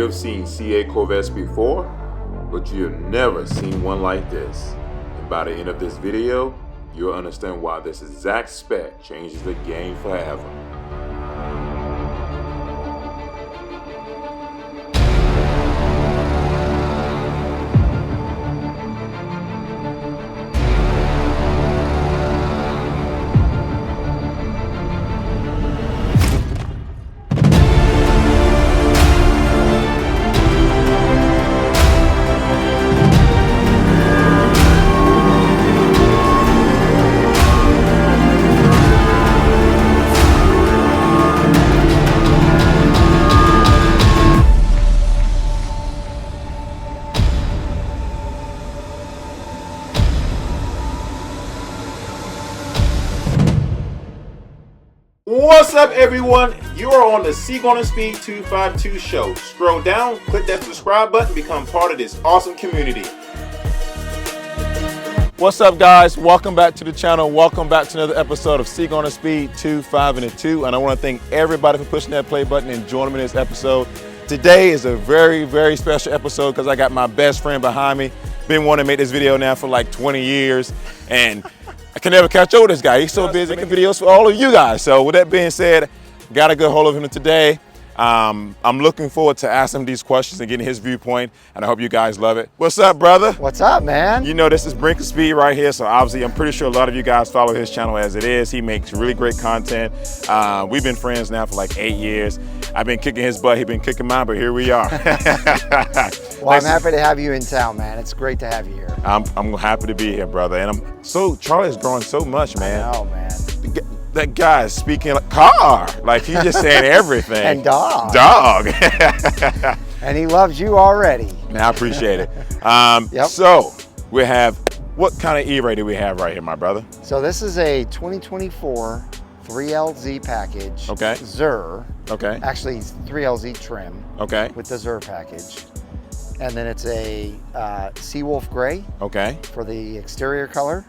have seen C8 Corvettes before, but you have never seen one like this. And by the end of this video, you'll understand why this exact spec changes the game forever. What's up, everyone? You are on the C8 Spec 252 show. Scroll down, click that subscribe button, become part of this awesome community. What's up, guys? Welcome back to the channel. Welcome back to another episode of C8 Spec 252. And I want to thank everybody for pushing that play button and joining me in this episode. Today is a very, very special episode because I got my best friend behind me. Been wanting to make this video now for like 20 years. And I can never catch up with this guy. He's so busy making videos for all of you guys. So with that being said, got a good hold of him today. I'm looking forward to asking him these questions and getting his viewpoint, and I hope you guys love it. What's up, brother? What's up, man? You know this is Brinkofspeed right here, so obviously I'm pretty sure a lot of you guys follow his channel as it is. He makes really great content. We've been friends now for like 8 years. I've been kicking his butt, he's been kicking mine, but here we are. Well, I'm happy to have you in town, man. It's great to have you here. I'm happy to be here, brother. And Charlie's growing so much, man. I know, man. That guy is speaking like car, like he's just saying everything. And dog. Dog. And he loves you already. Man, I appreciate it. Yep. So we have, what kind of E-Ray do we have right here, my brother? So this is a 2024 3LZ package. Okay. Zur. Okay. Actually, it's 3LZ trim. Okay. With the Zur package. And then it's a Seawolf Gray. Okay. For the exterior color.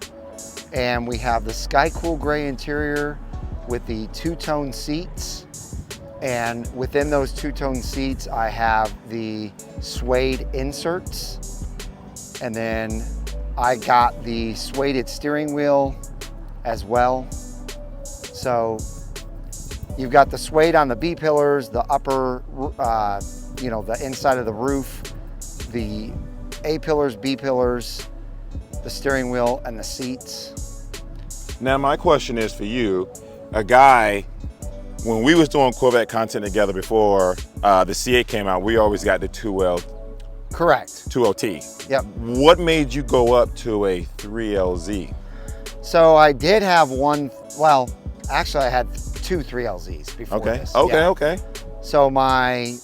And we have the Sky Cool Gray interior with the two-tone seats. And within those two-tone seats, I have the suede inserts. And then I got the suede steering wheel as well. So you've got the suede on the B-pillars, the upper, the inside of the roof, the A-pillars, B-pillars, the steering wheel, and the seats. Now my question is for you, a guy, when we was doing Corvette content together before the C8 came out, we always got the 2L. Correct. 2LT. Yep. What made you go up to a 3LZ? So I did have one, well, actually I had two 3LZs before this. Okay, yeah. okay. So my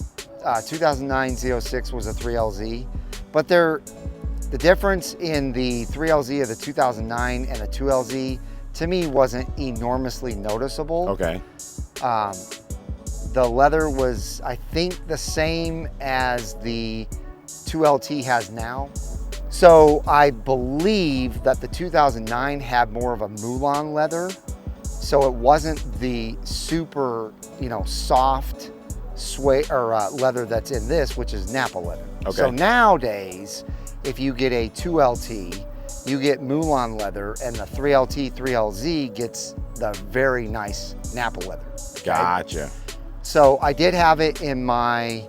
2009 Z06 was a 3LZ, but the difference in the 3LZ of the 2009 and the 2LZ to me wasn't enormously noticeable. Okay. The leather was, I think, the same as the 2LT has now. So I believe that the 2009 had more of a Moulin leather. So it wasn't the super, soft suede or leather that's in this, which is Napa leather. Okay. So nowadays, if you get a 2LT, you get Moulin leather, and the 3LT 3LZ gets the very nice Napa leather. Okay? Gotcha. So I did have it in my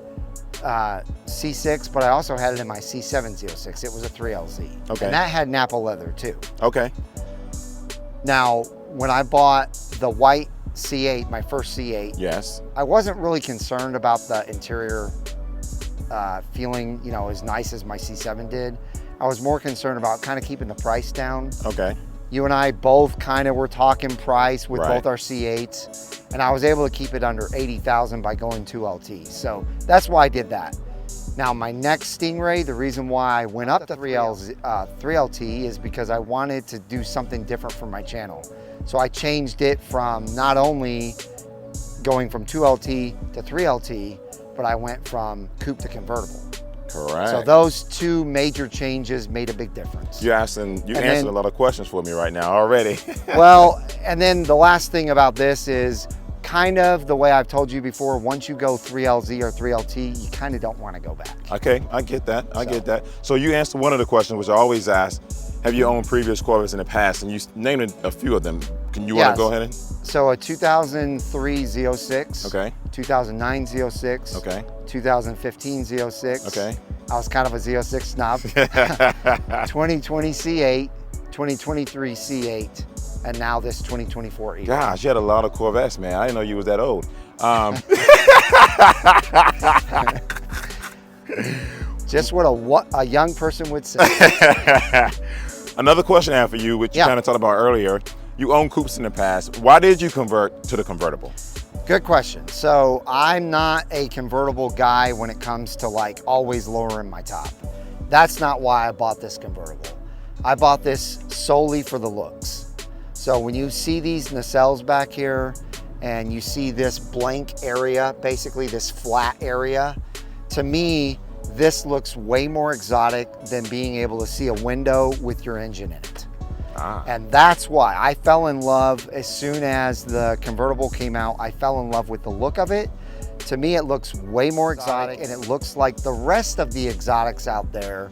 C6, but I also had it in my C7 Z06. It was a 3LZ. Okay. And that had Napa leather too. Okay. Now, when I bought the white C8, my first C8, Yes. I wasn't really concerned about the interior feeling, as nice as my C7 did. I was more concerned about kind of keeping the price down. Okay. You and I both kind of were talking price with Right. both our C8s, and I was able to keep it under 80,000 by going 2LT. So that's why I did that. Now my next Stingray, the reason why I went up to 3LT is because I wanted to do something different for my channel. So I changed it from not only going from 2LT to 3LT, but I went from coupe to convertible. Correct. So those two major changes made a big difference. You answered a lot of questions for me right now already. Well, and then the last thing about this is kind of the way I've told you before, once you go 3LZ or 3LT, you kind of don't want to go back. Okay, I get that. I get that. So you answered one of the questions, which I always ask, have you owned previous Corvettes in the past? And you named a few of them. Can you want to go ahead and? So a 2003 Z06. Okay. 2009 Z06. Okay. 2015 Z06. Okay. I was kind of a Z06 snob. 2020 C8, 2023 C8, and now this 2024 E. Gosh, you had a lot of Corvettes, man. I didn't know you was that old. Just what a young person would say. Another question I have for you, which you kind of talked about earlier. You owned coupes in the past. Why did you convert to the convertible? Good question. So I'm not a convertible guy when it comes to like always lowering my top. That's not why I bought this convertible. I bought this solely for the looks. So when you see these nacelles back here and you see this blank area, basically this flat area, to me, this looks way more exotic than being able to see a window with your engine in it. And that's why I fell in love as soon as the convertible came out. I fell in love with the look of it. To me, it looks way more exotic, and it looks like the rest of the exotics out there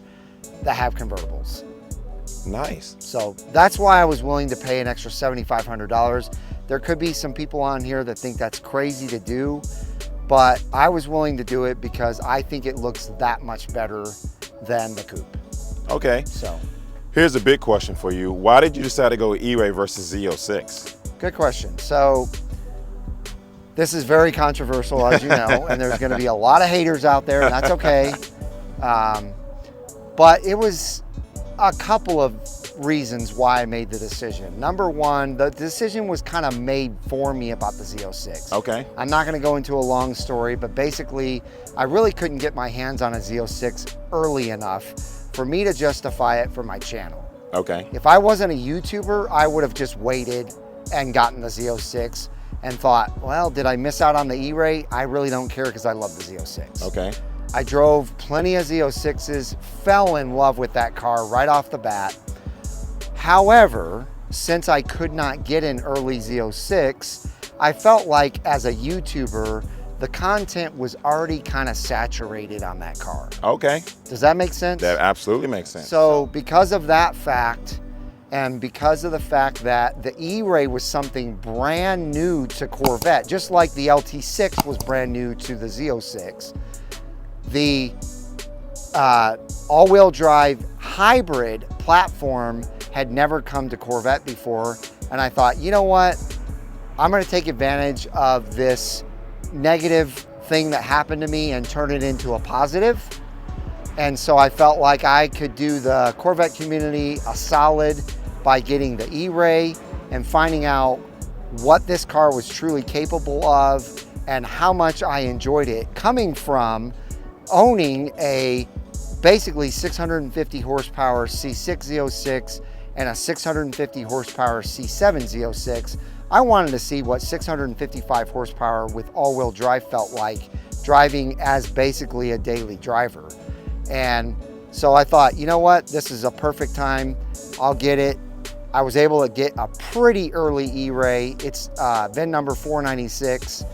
that have convertibles. Nice. So that's why I was willing to pay an extra $7,500. There could be some people on here that think that's crazy to do, but I was willing to do it because I think it looks that much better than the coupe. Okay. So here's a big question for you. Why did you decide to go E-Ray versus Z06? Good question. So this is very controversial, as you know, and there's going to be a lot of haters out there, and that's okay. But it was a couple of reasons why I made the decision. Number one, the decision was kind of made for me about the Z06. Okay. I'm not going to go into a long story, but basically, I really couldn't get my hands on a Z06 early enough for me to justify it for my channel. Okay. If I wasn't a YouTuber, I would have just waited and gotten the Z06 and thought, well, did I miss out on the E-Ray? I really don't care because I love the Z06. Okay. I drove plenty of Z06s, fell in love with that car right off the bat. However, since I could not get an early Z06, I felt like as a YouTuber, the content was already kind of saturated on that car. Okay. Does that make sense? That absolutely makes sense. So because of that fact, and because of the fact that the E-Ray was something brand new to Corvette, just like the LT6 was brand new to the Z06, the all-wheel drive hybrid platform had never come to Corvette before. And I thought, you know what? I'm gonna take advantage of this negative thing that happened to me and turn it into a positive. And so I felt like I could do the Corvette community a solid by getting the E-Ray and finding out what this car was truly capable of and how much I enjoyed it, coming from owning a basically 650 horsepower C6 Z06 and a 650 horsepower C7 Z06. I wanted to see what 655 horsepower with all-wheel drive felt like driving as basically a daily driver. And so I thought, you know what, this is a perfect time. I'll get it. I was able to get a pretty early E-Ray. It's VIN number 496.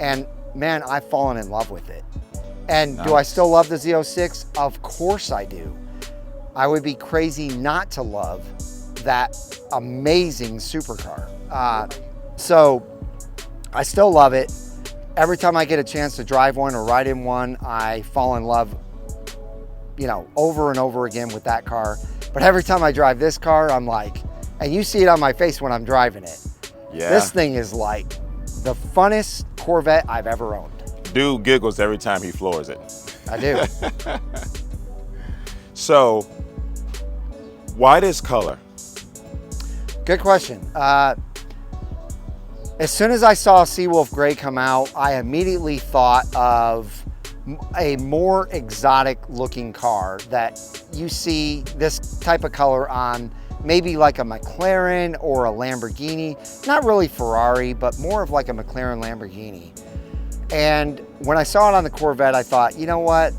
And man, I've fallen in love with it. And nice. Do I still love the Z06? Of course I do. I would be crazy not to love that amazing supercar. So I still love it. Every time I get a chance to drive one or ride in one, I fall in love, you know, over and over again with that car. But every time I drive this car, I'm like, and you see it on my face when I'm driving it. Yeah. This thing is like the funnest Corvette I've ever owned. Dude giggles every time he floors it. I do. So, why this color? Good question. As soon as I saw Seawolf Gray come out, I immediately thought of a more exotic looking car that you see this type of color on maybe like a McLaren or a Lamborghini. Not really Ferrari, but more of like a McLaren Lamborghini. And when I saw it on the Corvette, I thought, you know what?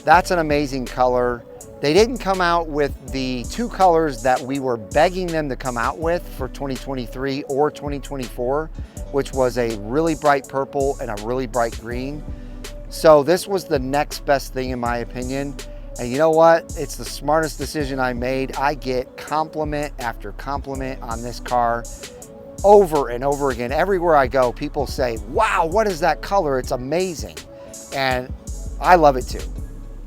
That's an amazing color. They didn't come out with the two colors that we were begging them to come out with for 2023 or 2024, which was a really bright purple and a really bright green. So this was the next best thing in my opinion. And you know what? It's the smartest decision I made. I get compliment after compliment on this car over and over again. Everywhere I go, people say, wow, what is that color? It's amazing. And I love it too.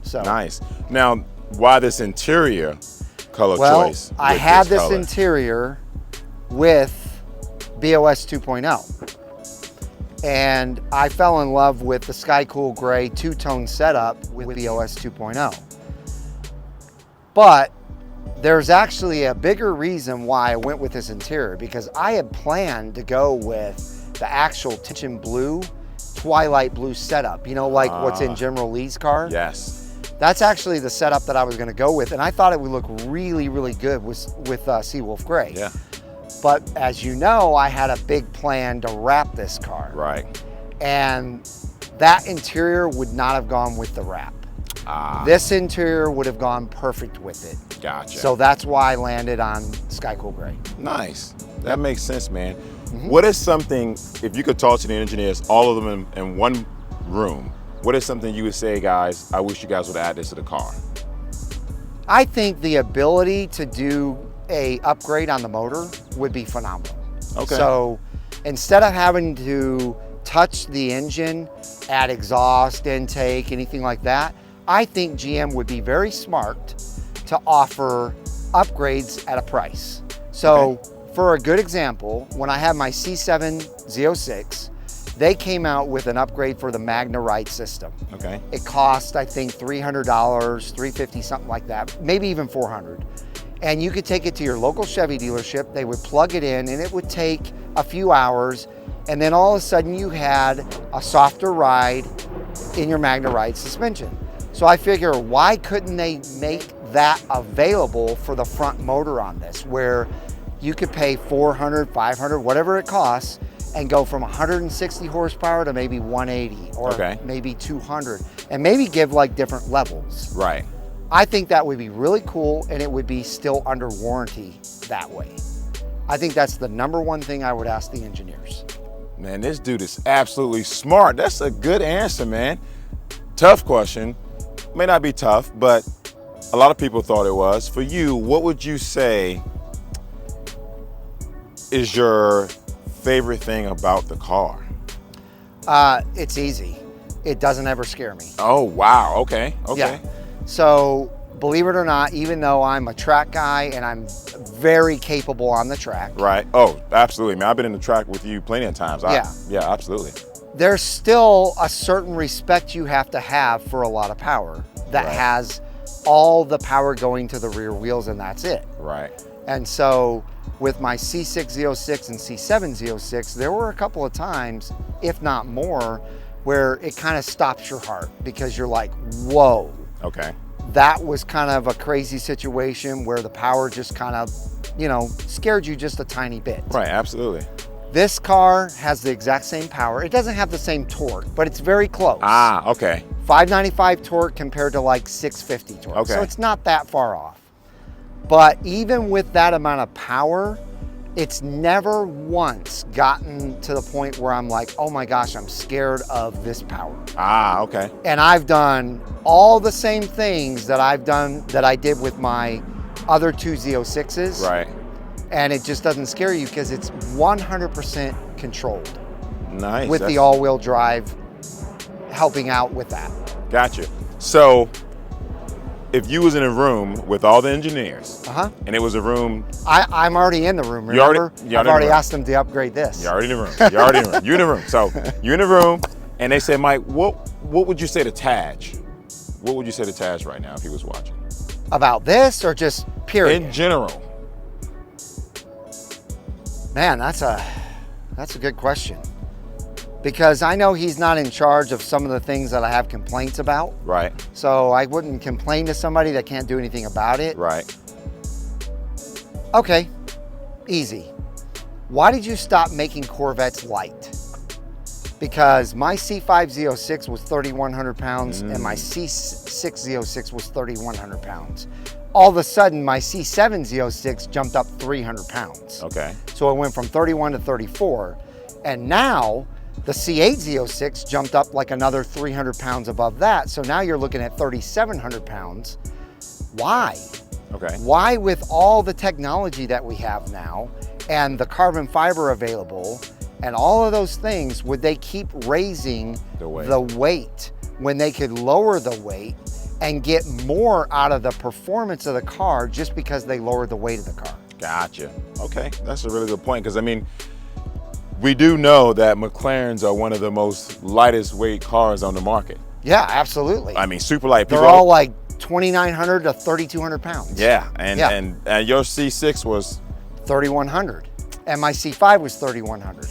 So nice. Now, why this interior color choice? Well, I had this interior with BOS 2.0. And I fell in love with the Sky Cool Gray two-tone setup with BOS 2.0. But there's actually a bigger reason why I went with this interior, because I had planned to go with the actual Tension Blue, Twilight Blue setup, you know, like what's in General Lee's car? Yes. That's actually the setup that I was gonna go with, and I thought it would look really, really good with Seawolf Gray. Yeah. But as you know, I had a big plan to wrap this car. Right. And that interior would not have gone with the wrap. This interior would have gone perfect with it. Gotcha. So that's why I landed on Sky Cool Gray. Nice. That makes sense, man. What is something, if you could talk to the engineers, all of them in one room, what is something you would say, guys, I wish you guys would add this to the car? I think the ability to do a upgrade on the motor would be phenomenal. Okay. So instead of having to touch the engine, add exhaust, intake, anything like that, I think GM would be very smart to offer upgrades at a price. So for a good example, when I had my C7 Z06, they came out with an upgrade for the Magna Ride system. Okay. It cost, I think, $300, $350, something like that, maybe even $400. And you could take it to your local Chevy dealership, they would plug it in, and it would take a few hours, and then all of a sudden you had a softer ride in your Magna Ride suspension. So I figure, why couldn't they make that available for the front motor on this, where you could pay $400, $500, whatever it costs, and go from 160 horsepower to maybe 180 or maybe 200, and maybe give like different levels. Right. I think that would be really cool, and it would be still under warranty that way. I think that's the #1 thing I would ask the engineers. Man, this dude is absolutely smart. That's a good answer, man. Tough question. May not be tough, but a lot of people thought it was. For you, what would you say is your favorite thing about the car? It's easy. It doesn't ever scare me. Oh, wow. Okay. Okay. Yeah. So believe it or not, even though I'm a track guy and I'm very capable on the track. Right. Oh, absolutely, man. I've been in the track with you plenty of times. Yeah, absolutely. There's still a certain respect you have to have for a lot of power that has all the power going to the rear wheels, and that's it. Right. And so with my C6 Z06 and C7 Z06, there were a couple of times, if not more, where it kind of stops your heart because you're like, whoa. Okay. That was kind of a crazy situation where the power just kind of, you know, scared you just a tiny bit. Right, absolutely. This car has the exact same power. It doesn't have the same torque, but it's very close. Ah, okay. 595 torque compared to like 650 torque. Okay. So it's not that far off. But even with that amount of power, it's never once gotten to the point where I'm like, oh my gosh, I'm scared of this power. Ah, okay. And I've done all the same things that I did with my other two Z06s. Right. And it just doesn't scare you because it's 100% controlled. Nice. With the all-wheel drive helping out with that. Gotcha. So if you was in a room with all the engineers, and it was a room, I'm already in the room. Remember, I've already asked them to upgrade this. You're already in the room. You're already in the room. You're in the room. So you're in the room, and they said, Mike, what would you say to Taj? What would you say to Taj right now if he was watching? About this, or just period? In general. Man, that's a good question. Because I know he's not in charge of some of the things that I have complaints about. Right. So I wouldn't complain to somebody that can't do anything about it. Right. Okay, easy. Why did you stop making Corvettes light? because my C5 Z06 was 3,100 pounds and my C6 Z06 was 3,100 pounds. All of a sudden, my C7 Z06 jumped up 300 pounds. Okay. So it went from 31 to 34. And now the C8 Z06 jumped up like another 300 pounds above that. So now you're looking at 3,700 pounds. Why? Okay. Why, with all the technology that we have now and the carbon fiber available and all of those things, would they keep raising the weight when they could lower the weight and get more out of the performance of the car just because they lowered the weight of the car? Gotcha. Okay, that's a really good point, because I mean, we do know that McLarens are one of the most lightest weight cars on the market. Yeah, absolutely. I mean, super light. They're all like 2,900 to 3,200 pounds. Yeah, and your C6 was 3,100, and my C5 was 3,100.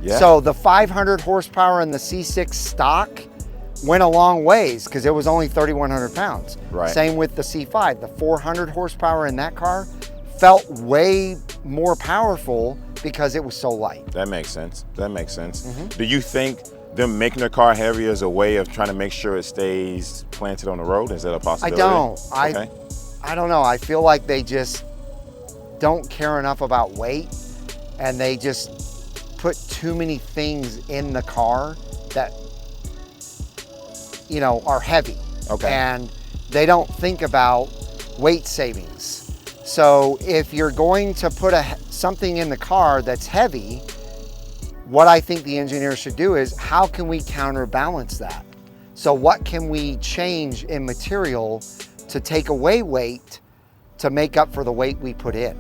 Yeah. So the 500 horsepower in the C6 stock went a long ways because it was only 3,100 pounds. Right. Same with the C5. The 400 horsepower in that car felt way more powerful because it was so light. That makes sense. That makes sense. Do you think them making the car heavier is a way of trying to make sure it stays planted on the road? Is that a possibility? I don't know. I feel like they just don't care enough about weight, and they just put too many things in the car that, you know, are heavy. Okay. And they don't think about weight savings. So if you're going to put something in the car that's heavy, what I think the engineer should do is, how can we counterbalance that? So what can we change in material to take away weight to make up for the weight we put in?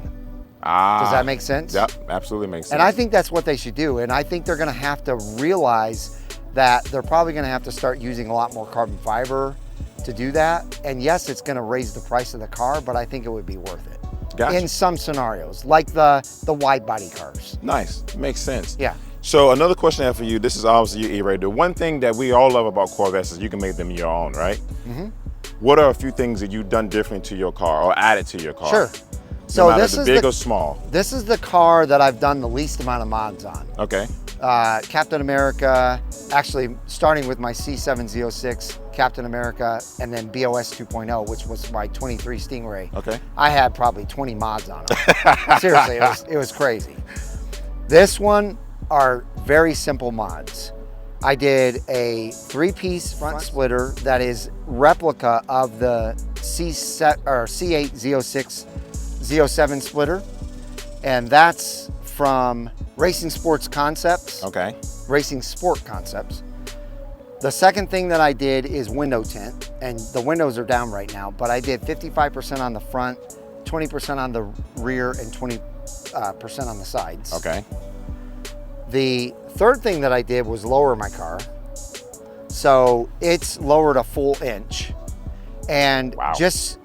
Does that make sense? Yep, absolutely makes sense. And I think that's what they should do. And I think they're gonna have to realize that they're probably gonna have to start using a lot more carbon fiber to do that. And yes, it's gonna raise the price of the car, but I think it would be worth it. Gotcha. In some scenarios, like the wide body cars. Nice, makes sense. Yeah. So another question I have for you, this is obviously your E-Ray. The one thing that we all love about Corvettes is you can make them your own, right? What are a few things that you've done different to your car or added to your car? Sure. So So this is big or small? This is the car that I've done the least amount of mods on. Okay. Captain America, actually starting with my C7 Z06, Captain America, and then BOS 2.0, which was my 23 Stingray. Okay. I had probably 20 mods on it. Seriously, it was crazy. This one are very simple mods. I did a 3-piece front splitter that is replica of the C8 Z06 Z07 splitter, and that's from Racing Sports Concepts. Okay. Racing Sport Concepts. The second thing that I did is window tint, and the windows are down right now, but I did 55% on the front, 20% on the rear, and 20% on the sides. Okay. The third thing that I did was lower my car. So it's lowered a full inch. And wow. Just,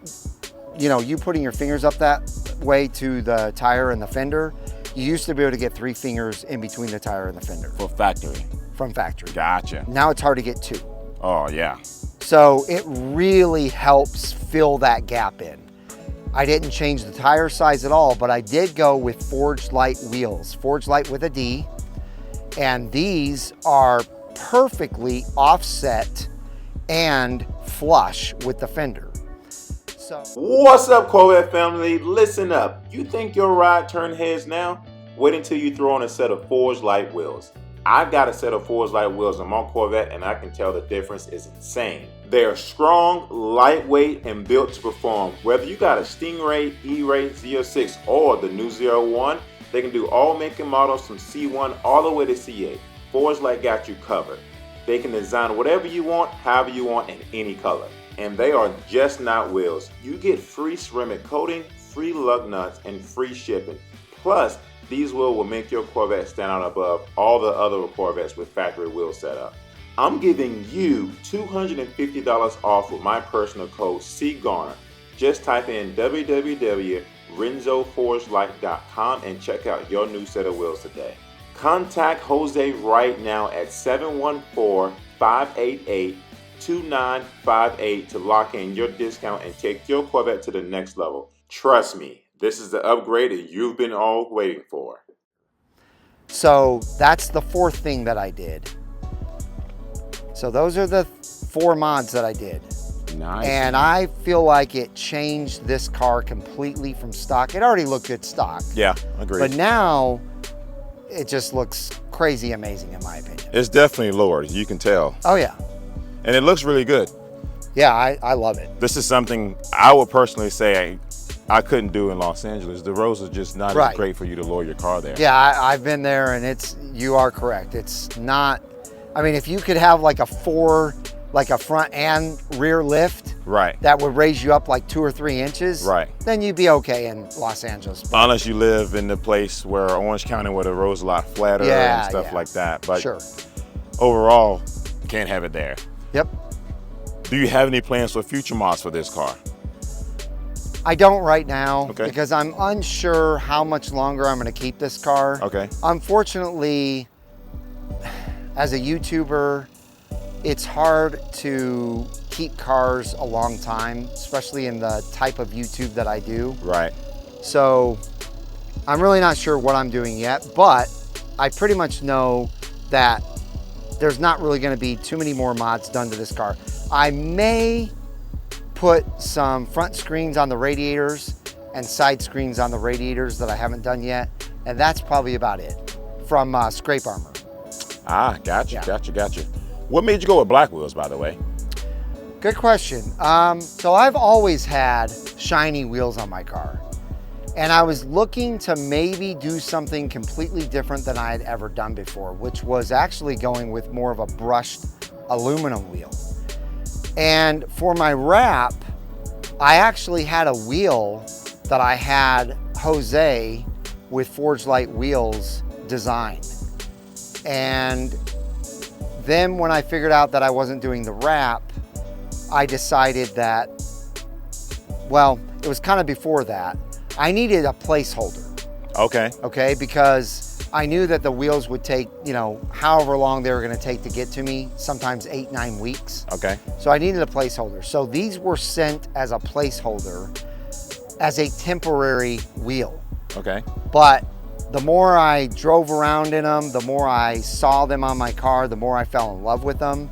you know, you putting your fingers up that way to the tire and the fender, you used to be able to get 3 fingers in between the tire and the fender. For factory. From factory. Gotcha. Now it's hard to get 2. Oh, yeah. So it really helps fill that gap in. I didn't change the tire size at all, but I did go with Forged Light wheels. Forged Light with a D. And these are perfectly offset and flush with the fender. So, what's up, Corvette family? Listen up. You think your ride turned heads now? Wait until you throw on a set of Forged Light wheels. I've got a set of Forged Light wheels on my Corvette, and I can tell the difference is insane. They are strong, lightweight, and built to perform. Whether you got a Stingray, E-Ray, Z06, or the new 01, they can do all make and models from C1 all the way to C8. Forged Light got you covered. They can design whatever you want, however you want, in any color. And they are just not wheels. You get free ceramic coating, free lug nuts, and free shipping. Plus, these wheels will make your Corvette stand out above all the other Corvettes with factory wheel setup. I'm giving you $250 off with my personal code CGarner. Just type in www.renzoforgedlight.com and check out your new set of wheels today. Contact Jose right now at 714-588-2958 to lock in your discount and take your Corvette to the next level. Trust me, this is the upgrade that you've been all waiting for. So that's the fourth thing that I did. So those are the 4 mods that I did. Nice. And I feel like it changed this car completely from stock. It already looked good stock. Yeah, agreed. But now it just looks crazy amazing in my opinion. It's definitely lowered, you can tell. Oh yeah. And it looks really good. Yeah, I love it. This is something I would personally say I couldn't do in Los Angeles. The roads are just not as great for you to lower your car there. Yeah, I've been there and you are correct. It's not, I mean, if you could have like a front and rear lift, right, that would raise you up like 2 or 3 inches, right, then you'd be okay in Los Angeles. But unless you live in the place where Orange County, where the road's a lot flatter and stuff like that. But sure, overall, can't have it there. Yep. Do you have any plans for future mods for this car? I don't right now, okay, because I'm unsure how much longer I'm going to keep this car. Okay. Unfortunately, as a YouTuber, it's hard to keep cars a long time, especially in the type of YouTube that I do. Right. So I'm really not sure what I'm doing yet, but I pretty much know that there's not really going to be too many more mods done to this car. I may put some front screens on the radiators and side screens on the radiators that I haven't done yet, and that's probably about it from Scrape Armor. Ah, gotcha, gotcha. What made you go with black wheels, by the way? Good question. So I've always had shiny wheels on my car, and I was looking to maybe do something completely different than I had ever done before, which was actually going with more of a brushed aluminum wheel. And for my wrap, I actually had a wheel that I had Jose with Forged Light wheels designed. And then when I figured out that I wasn't doing the wrap, I decided that, well, it was kind of before that, I needed a placeholder. Okay. Okay, because I knew that the wheels would take, however long they were gonna take to get to me, sometimes 8-9 weeks. Okay. So I needed a placeholder. So these were sent as a placeholder, as a temporary wheel. Okay. But the more I drove around in them, the more I saw them on my car, the more I fell in love with them.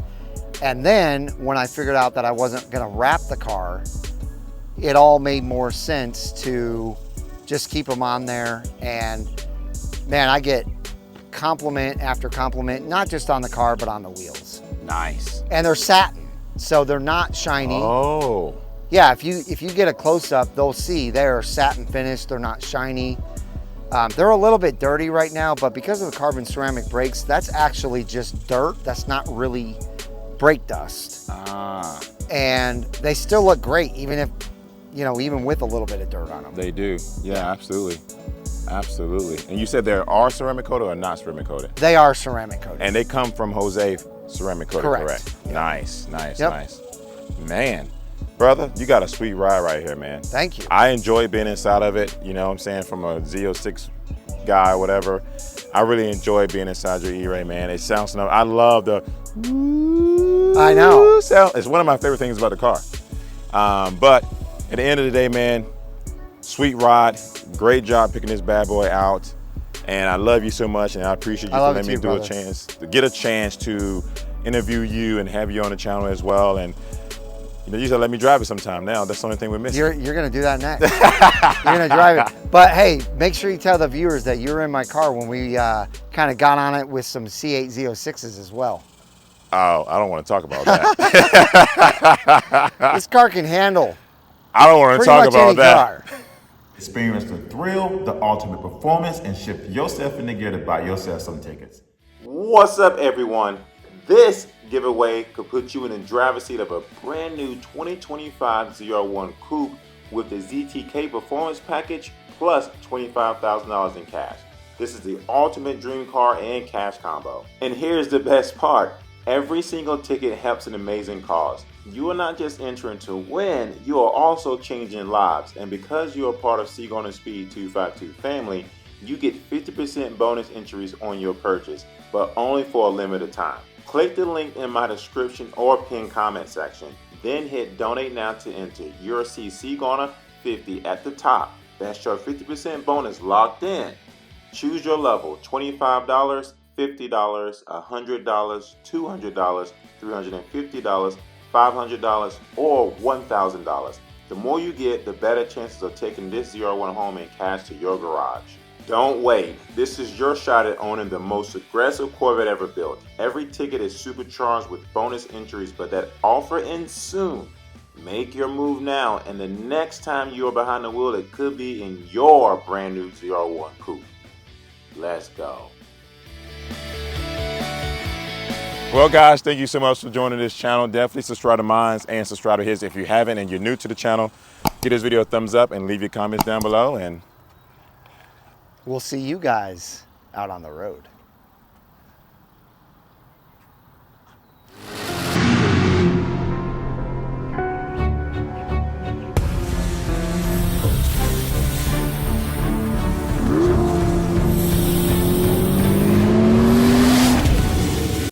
And then when I figured out that I wasn't gonna wrap the car, it all made more sense to just keep them on there. And man, I get compliment after compliment, not just on the car, but on the wheels. Nice. And they're satin, so they're not shiny. Oh. Yeah, if you get a close-up, they'll see they're satin finished, they're not shiny. They're a little bit dirty right now, but because of the carbon ceramic brakes, that's actually just dirt. That's not really brake dust. Ah. And they still look great, even if, even with a little bit of dirt on them. They do. Yeah, absolutely. Absolutely. And you said they are ceramic coated or not ceramic coated? They are ceramic coated. And they come from Jose ceramic coated, correct? Yep. Nice. Man, brother, you got a sweet ride right here, man. Thank you. I enjoy being inside of it, you know what I'm saying, from a Z06 guy or whatever. I really enjoy being inside your E-Ray, man. It sounds, I love the I know sound. It's one of my favorite things about the car. But at the end of the day, man, sweet ride. Great job picking this bad boy out. And I love you so much, and I appreciate you for letting me get a chance to interview you and have you on the channel as well. And you said let me drive it sometime now. That's the only thing we're missing. You're gonna do that next. You're gonna drive it. But hey, make sure you tell the viewers that you were in my car when we kind of got on it with some C8 Z06s as well. Oh, I don't want to talk about that. This car can handle. I don't want to talk about that. Car. Experience the thrill, the ultimate performance, and shift yourself in the gear to buy yourself some tickets. What's up, everyone? This giveaway could put you in the driver's seat of a brand new 2025 ZR1 Coupe with the ZTK Performance Package plus $25,000 in cash. This is the ultimate dream car and cash combo. And here's the best part. Every single ticket helps an amazing cause. You are not just entering to win, you are also changing lives. And because you are part of Brinkofspeed 252 family, you get 50% bonus entries on your purchase, but only for a limited time. Click the link in my description or pinned comment section, then hit donate now to enter. You'll see Brinkofspeed 50 at the top. That's your 50% bonus locked in. Choose your level, $25, $50, $100, $200, $350, $500, or $1,000. The more you get, the better chances of taking this ZR1 home in cash to your garage. Don't wait. This is your shot at owning the most aggressive Corvette ever built. Every ticket is supercharged with bonus entries, but that offer ends soon. Make your move now, and the next time you are behind the wheel, it could be in your brand new ZR1 coupe. Let's go. Well, guys, thank you so much for joining this channel. Definitely subscribe to mine and subscribe to his if you haven't and you're new to the channel. Give this video a thumbs up and leave your comments down below. And we'll see you guys out on the road.